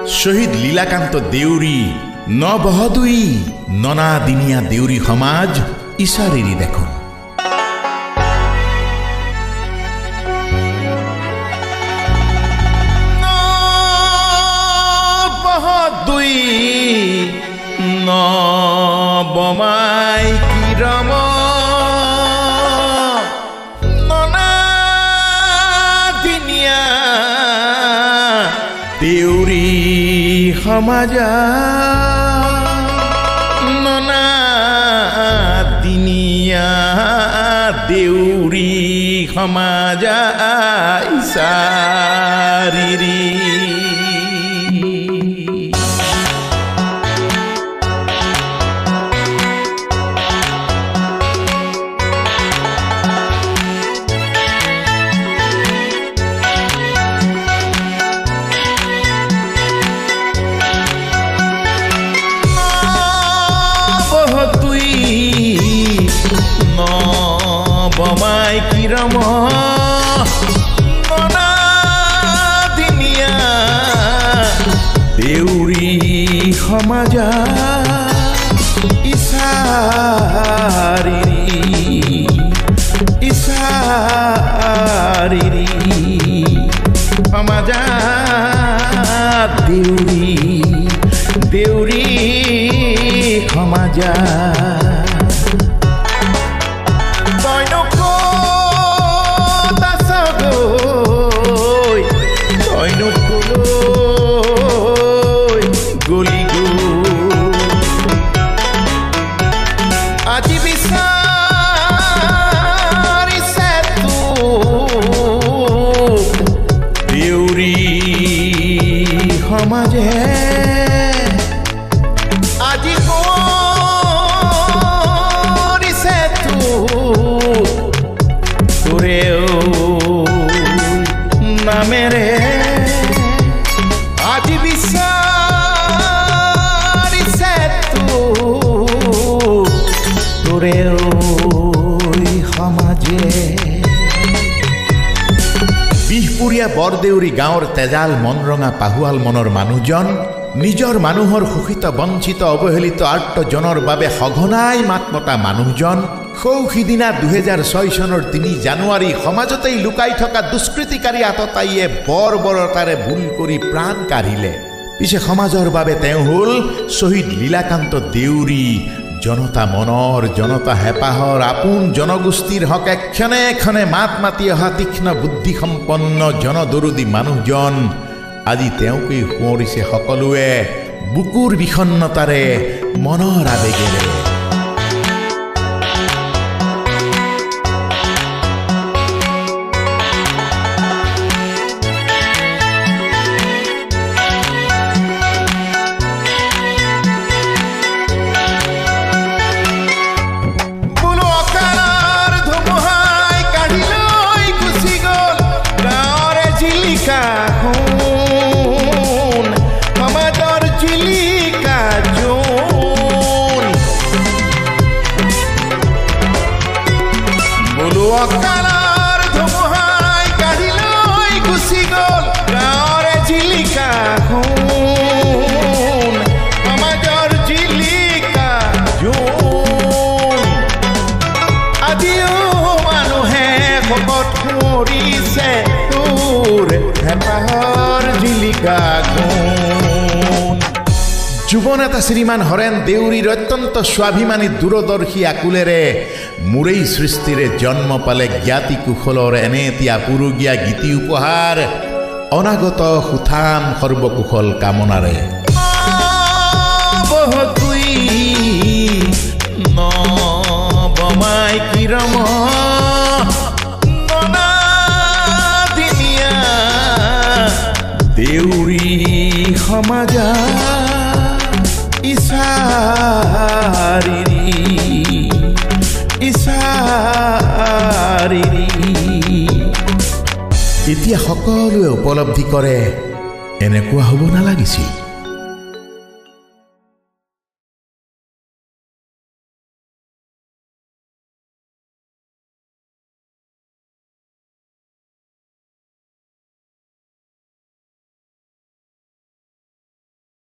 শহীদ লীলাকান্ত দেউৰী নবহদুই ননাদিনীয়া দেউৰী সমাজ ইছাৰিৰি দেখোন নবহদুই নবমাই কিৰম ননাদিনীয়া দেউৰী সমাজ ননাদিনীয়া দেউৰী সমাজ ইছাৰিৰি নবমাই কিৰম ননাদিনীয়া দেউৰী সমাজ ইছাৰিৰি ইছাৰিৰি সমাজ দেউৰী দেউৰী সমাজ আজি বিচাৰিছে দেউৰী সমাজে আজি কৰিছে তোৰেও নামেৰে আজি বিচাৰিছে তোৰেও সমাজে বিহপুৰীয়া বৰদেউৰী গাঁৱৰ তেজাল মনৰঙা পাহুৱাল মনৰ মানুহজন নিজৰ মানুহৰ শোষিত বঞ্চিত অৱহেলিত আৰ্তজনৰ বাবে সঘনাই মাত মতা মানুহজন সৌসিদিনা 2006 চনৰ 3 জানুৱাৰী সমাজতেই লুকাই থকা দুষ্কৃতিকাৰী আততায়ীয়ে বৰ্বৰতাৰে ভুল কৰি প্ৰাণ কাঢ়িলে পিছে সমাজৰ বাবে তেওঁ হ'ল শহীদ লীলাকান্ত দেউৰী জনতা মনৰ জনতা হেঁপাহৰ আপোন জনগোষ্ঠীৰ হকে ক্ষণে ক্ষণে মাত মাতি অহা তীক্ষ্ণ বুদ্ধিসম্পন্ন জনদৰদী মানুহজন আজি তেওঁকেই সোঁৱৰিছে সকলোৱে বুকুৰ বিষণ্ণতাৰে মনৰ আবেগেৰে সমাজৰ জিলিকা জোন বোলো অকালৰ ধুমুহাই কাঢ়ি লৈ গুচি গ'ল গাঁৱৰে জিলিকা সমাজৰ জিলিকা জোন আজিও মানুহে শপত কৰিছে হেঁপাহৰ জিলিকা যুৱনেতা শ্ৰীমান হৰেণ দেউৰীৰ অত্যন্ত স্বাভিমানী দূৰদৰ্শী আকুলেৰে মোৰেই সৃষ্টিৰে জন্ম পালে জ্ঞাতি কুশলৰ এনে এটি আপুৰুগীয়া গীতি উপহাৰ অনাগত সুঠাম সৰ্বকুশল কামনাৰে নবমাই কিৰম দেউৰী সমাজ ইছাৰিৰি ইছাৰিৰি এতিয়া সকলোৱে উপলব্ধি কৰে এনেকুৱা হ'ব নালাগিছিল